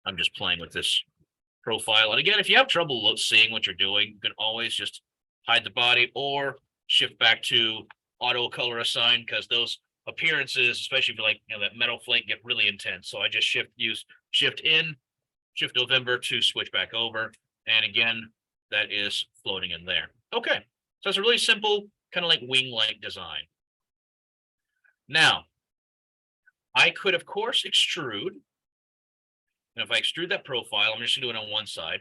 I'm just playing with this profile. And again, if you have trouble seeing what you're doing, you can always just hide the body or shift back to auto color assign, because those appearances, especially for like, you know, that metal flake, get really intense. So I just use shift in, shift November to switch back over. And again, that is floating in there. Okay. So it's a really simple, kind of like wing-like design. Now, I could, of course, extrude. And if I extrude that profile, I'm just gonna do it on one side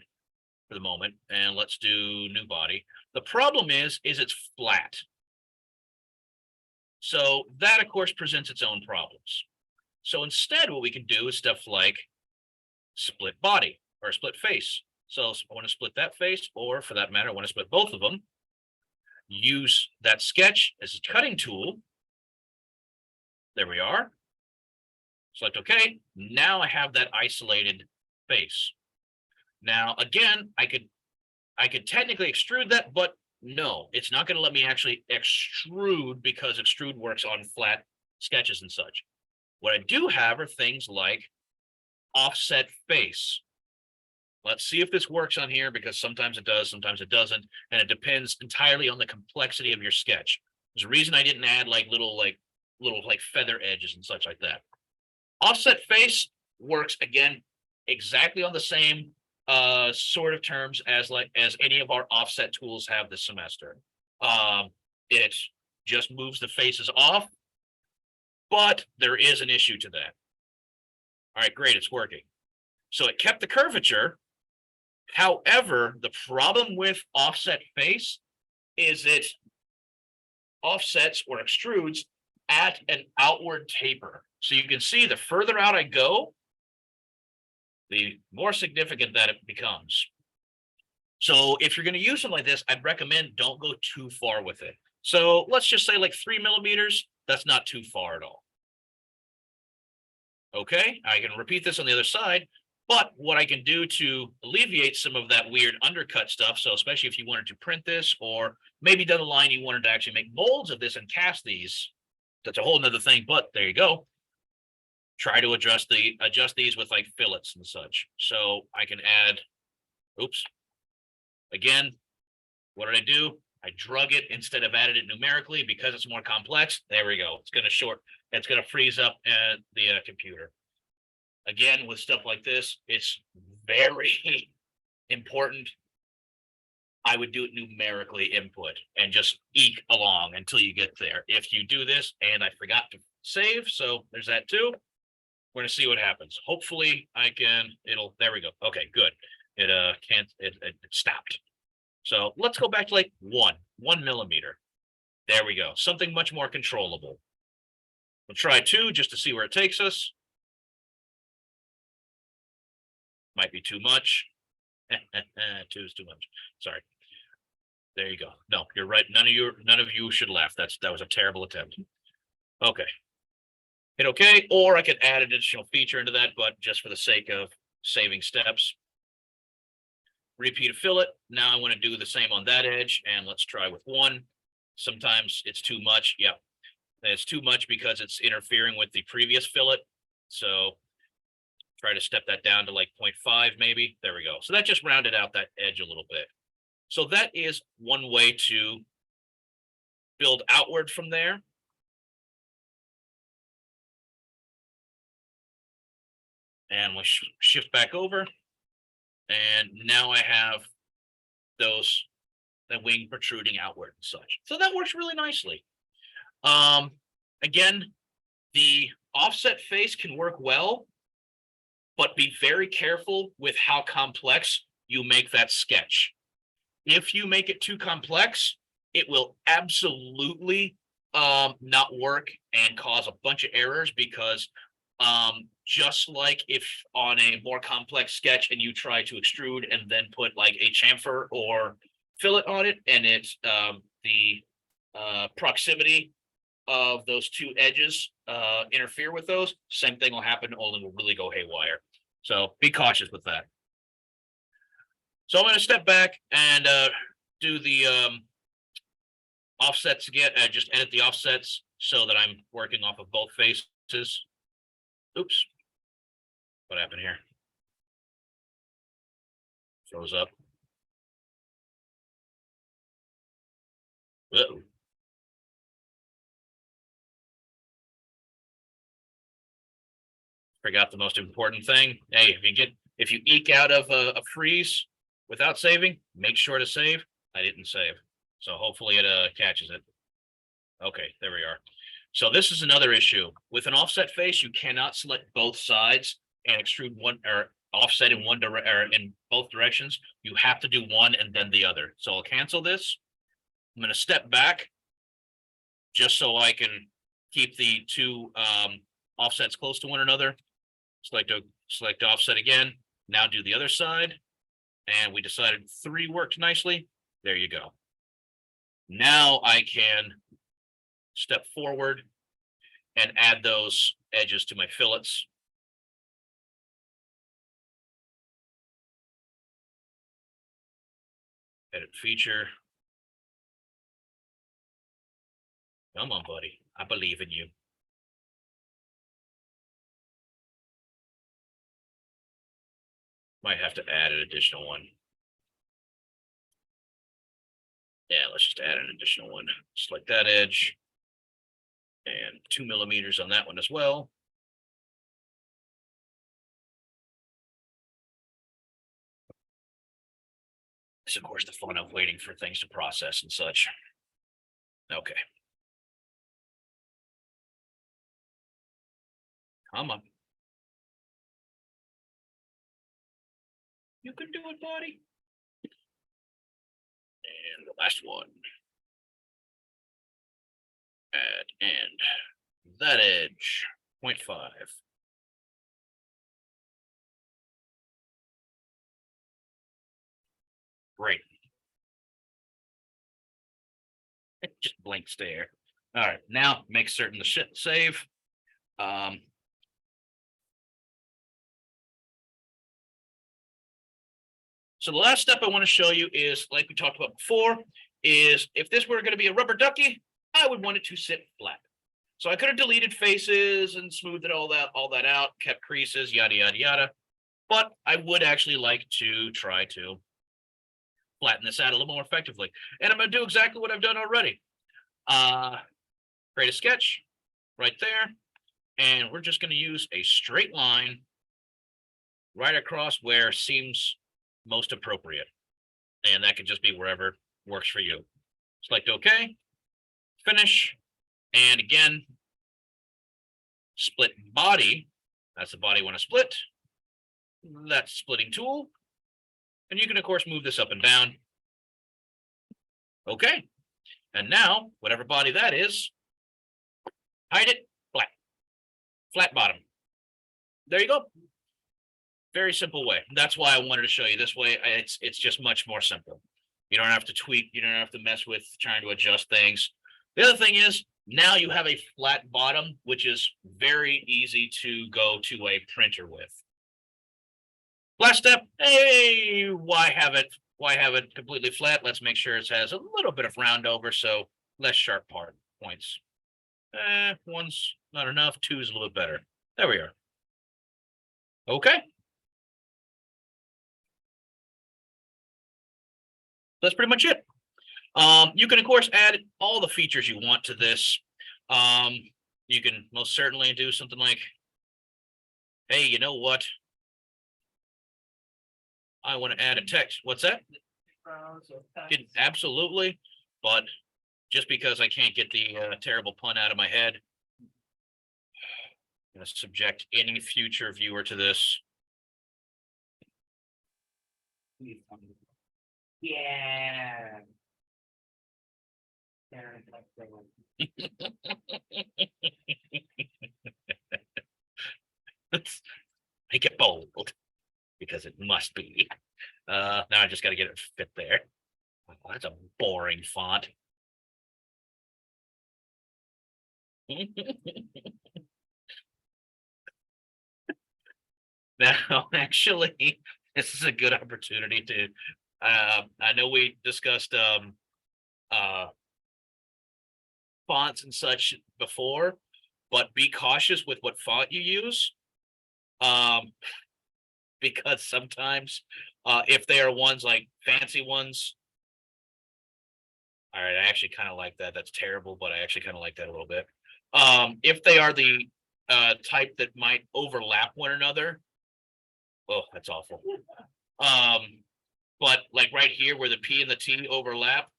for the moment. And let's do new body. The problem is it's flat. So that, of course, presents its own problems. So instead, what we can do is stuff like split body or split face. So I want to split that face, or for that matter, I want to split both of them. Use that sketch as a cutting tool. There we are. Select OK. Now I have that isolated face. Now, again, I could technically extrude that, but no, it's not going to let me actually extrude because extrude works on flat sketches and such. What I do have are things like offset face. Let's see if this works on here, because sometimes it does, sometimes it doesn't, and it depends entirely on the complexity of your sketch. There's a reason I didn't add like little feather edges and such like that. Offset face works again exactly on the same sort of terms as any of our offset tools have this semester. It just moves the faces off, but there is an issue to that. All right, great, it's working. So it kept the curvature. However, the problem with offset face is it offsets or extrudes at an outward taper. So you can see the further out I go, the more significant that it becomes. So if you're going to use something like this, I'd recommend don't go too far with it. So let's just say like 3 millimeters. That's not too far at all. Okay, I can repeat this on the other side. But what I can do to alleviate some of that weird undercut stuff, so especially if you wanted to print this, or maybe down the line you wanted to actually make molds of this and cast these, that's a whole nother thing, but there you go. Try to adjust these with like fillets and such. So I can add, oops. Again, what did I do? I drug it instead of added it numerically because it's more complex. There we go. It's going to freeze up the computer. Again, with stuff like this, it's very important. I would do it numerically input and just eke along until you get there. If you do this, and I forgot to save, so there's that too. We're going to see what happens. Hopefully there we go. Okay, good. It stopped. So let's go back to like 1 millimeter. There we go. Something much more controllable. We'll try 2 just to see where it takes us. Might be too much. 2 is too much. Sorry. There you go. No, you're right. None of you should laugh. That was a terrible attempt. Okay. Hit OK, or I could add an additional feature into that, but just for the sake of saving steps. Repeat a fillet. Now I want to do the same on that edge, and let's try with 1. Sometimes it's too much. Yep. It's too much because it's interfering with the previous fillet. So try to step that down to like 0.5 maybe. There we go. So that just rounded out that edge a little bit. So that is one way to build outward from there. And we'll shift back over. And now I have the wing protruding outward and such. So that works really nicely. Again, the offset face can work well, but be very careful with how complex you make that sketch. If you make it too complex, it will absolutely not work and cause a bunch of errors, because just like if on a more complex sketch and you try to extrude and then put like a chamfer or fillet on it, and it's the proximity of those 2 edges interfere with those, same thing will happen, only will really go haywire. So be cautious with that. So I'm going to step back and do the offsets again. Just edit the offsets so that I'm working off of both faces. Oops. What happened here? Froze up. Uh-oh. Forgot the most important thing. Hey, if you eke out of a freeze without saving, make sure to save. I didn't save, so hopefully it catches it. Okay, there we are. So this is another issue with an offset face. You cannot select both sides and extrude one or offset in one in both directions. You have to do one and then the other. So I'll cancel this. I'm going to step back just so I can keep the 2 offsets close to one another. Select offset again. Now do the other side. And we decided 3 worked nicely. There you go. Now I can step forward and add those edges to my fillets. Edit feature. Come on, buddy. I believe in you. Might have to add an additional one. Yeah, let's just add an additional one. Select that edge. And 2 millimeters on that one as well. It's of course the fun of waiting for things to process and such. Okay. Come on. You can do it, buddy. And the last one. Add and that edge, 0.5. Great. It just blinks there. All right, now make certain the shit save. So the last step I want to show you is, like we talked about before, is if this were going to be a rubber ducky, I would want it to sit flat. So I could have deleted faces and smoothed all that out, kept creases, yada, yada, yada. But I would actually like to try to flatten this out a little more effectively. And I'm going to do exactly what I've done already. Create a sketch right there. And we're just going to use a straight line right across where seems most appropriate. And that could just be wherever works for you. Select OK, finish. And again, split body. That's the body I want to split. That's splitting tool. And you can, of course, move this up and down. Okay. And now, whatever body that is, hide it, flat. Flat bottom. There you go. Very simple way. That's why I wanted to show you this way. It's just much more simple. You don't have to tweak. You don't have to mess with trying to adjust things. The other thing is, now you have a flat bottom, which is very easy to go to a printer with. Last step, hey, why have it completely flat? Let's make sure it has a little bit of round over, so less sharp points. One's not enough, two is a little bit better. There we are. Okay. That's pretty much it. You can, of course, add all the features you want to this. You can most certainly do something like, hey, you know what? I want to add a text. What's that? Absolutely. But just because I can't get the terrible pun out of my head, I'm going to subject any future viewer to this. Yeah. Make it bold because it must be. Now I just got to get it fit there. Oh, that's a boring font. Now, actually, this is a good opportunity to. I know we discussed fonts and such before, but be cautious with what font you use. Because sometimes if they are ones like fancy ones. All right, I actually kind of like that. That's terrible, but I actually kind of like that a little bit. If they are the type that might overlap one another. Oh, that's awful. But like right here where the P and the T overlap,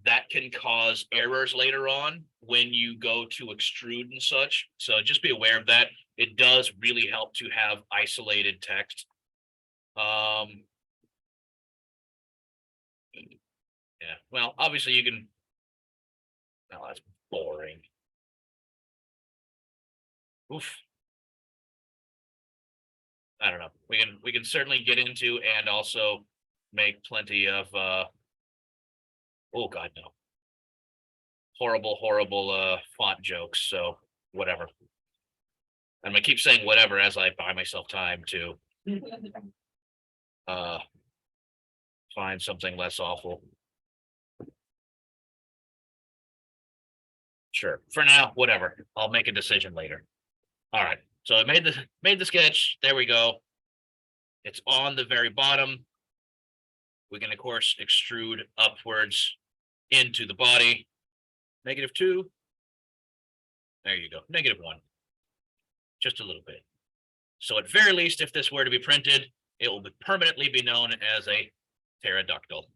that can cause errors later on when you go to extrude and such. So just be aware of that. It does really help to have isolated text. Yeah, well, obviously you can. Oh, that's boring. Oof. I don't know. We can certainly get into and also make plenty of oh god no. Horrible font jokes, so whatever. I'm gonna keep saying whatever as I buy myself time to find something less awful. Sure. For now, whatever. I'll make a decision later. All right. So I made the sketch. There we go. It's on the very bottom. We can of course extrude upwards into the body. -2. There you go. -1. Just a little bit. So at very least, if this were to be printed, it will permanently be known as a pterodactyl.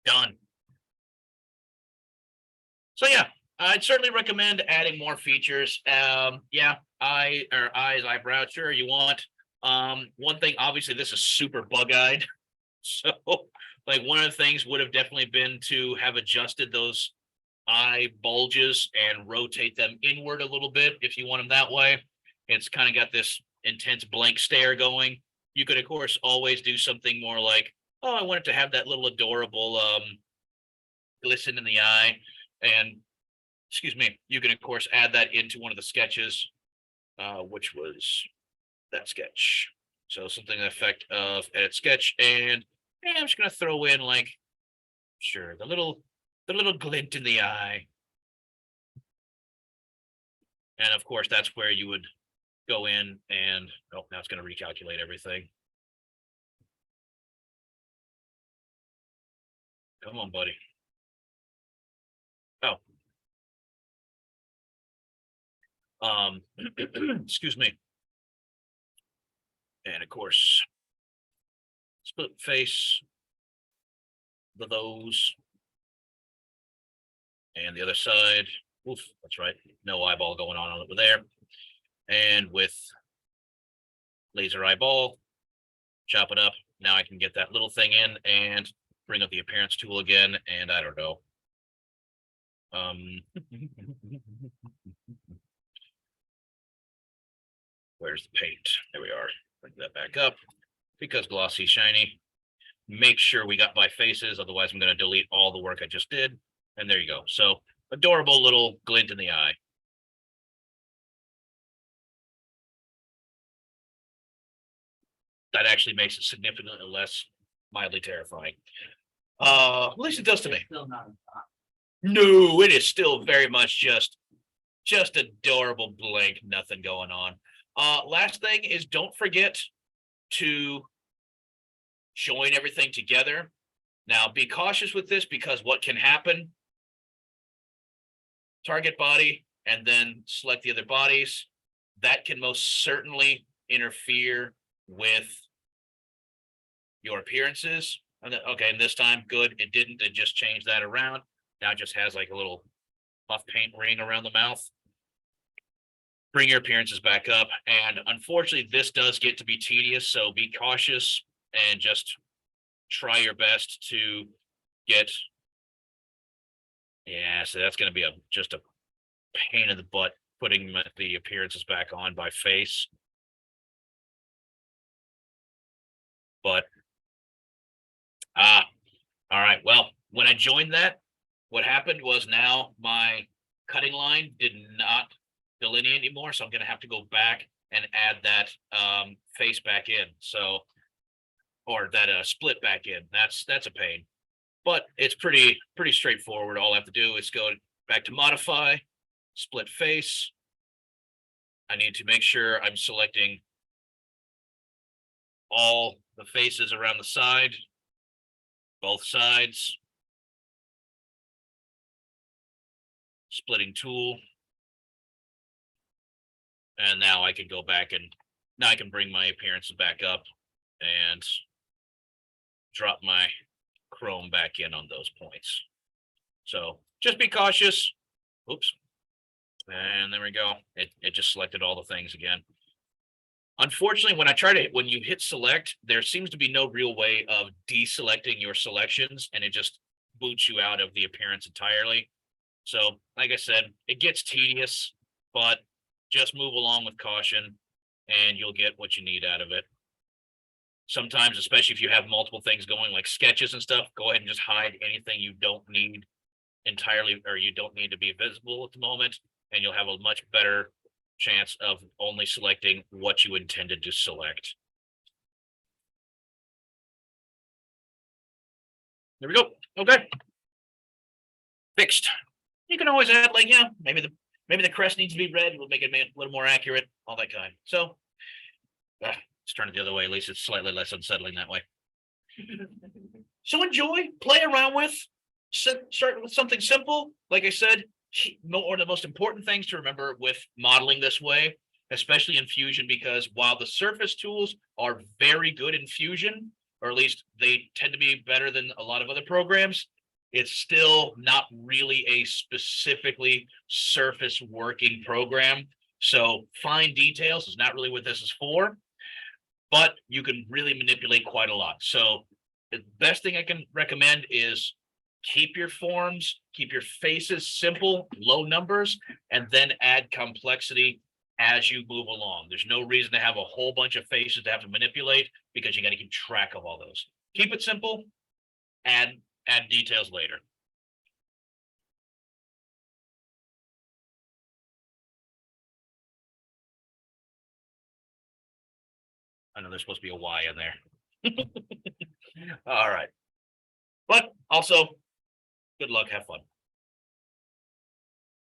Done. So yeah, I'd certainly recommend adding more features. Yeah, eyes, eyebrow, sure you want. One thing, obviously, this is super bug-eyed. So like one of the things would have definitely been to have adjusted those eye bulges and rotate them inward a little bit if you want them that way. It's kind of got this intense blank stare going. You could, of course, always do something more like, oh, I want it to have that little adorable glisten in the eye. And excuse me, you can, of course, add that into one of the sketches, which was that sketch. So something to the effect of edit sketch. And yeah, I'm just going to throw in like, sure, the little glint in the eye. And of course, that's where you would go in and, oh, now it's going to recalculate everything. Come on, buddy. Oh. Excuse me. And of course, split face, those. And the other side, oof, that's right, no eyeball going on over there. And with laser eyeball, chop it up. Now I can get that little thing in and bring up the appearance tool again, and I don't know. Where's the paint? There we are. Bring that back up because glossy, shiny. Make sure we got my faces, otherwise I'm going to delete all the work I just did. And there you go. So adorable little glint in the eye. That actually makes it significantly less mildly terrifying. At least it does to me. Still not. No, it is still very much just adorable blank, nothing going on. Last thing is don't forget to join everything together. Now be cautious with this because what can happen, target body and then select the other bodies, that can most certainly interfere with your appearances. And then, okay, and this time, good, it didn't, it just changed that around. Now it just has like a little puff paint ring around the mouth. Bring your appearances back up. And unfortunately, this does get to be tedious, so be cautious and just try your best to get. Yeah, so that's going to be just a pain in the butt putting the appearances back on by face. But, all right. Well, when I joined that, what happened was now my cutting line did not delineate anymore. So I'm going to have to go back and add that face back in. So, or that split back in. That's a pain, but it's pretty straightforward. All I have to do is go back to modify, split face. I need to make sure I'm selecting all the faces around the side, both sides. Splitting tool. And now I can go back and now I can bring my appearances back up and drop my chrome back in on those points. So just be cautious. Oops. And there we go. It just selected all the things again. Unfortunately, when you hit select, there seems to be no real way of deselecting your selections, and it just boots you out of the appearance entirely. So, like I said, it gets tedious, but just move along with caution, and you'll get what you need out of it. Sometimes, especially if you have multiple things going, like sketches and stuff, go ahead and just hide anything you don't need entirely, or you don't need to be visible at the moment. and you'll have a much better chance of only selecting what you intended to select. There we go. Okay. Fixed. You can always add, like, yeah, maybe the crest needs to be red. We'll make it a little more accurate, all that kind. So let's turn it the other way. At least it's slightly less unsettling that way. So enjoy, play around with, start with something simple. Like I said, one of the most important things to remember with modeling this way, especially in Fusion, because while the surface tools are very good in Fusion, or at least they tend to be better than a lot of other programs, it's still not really a specifically surface working program. So fine details is not really what this is for, but you can really manipulate quite a lot. So the best thing I can recommend is keep your forms, keep your faces simple, low numbers, and then add complexity as you move along. There's no reason to have a whole bunch of faces to have to manipulate, because you got to keep track of all those. Keep it simple, add details later. I know there's supposed to be a Y in there. All right. But also, good luck, have fun.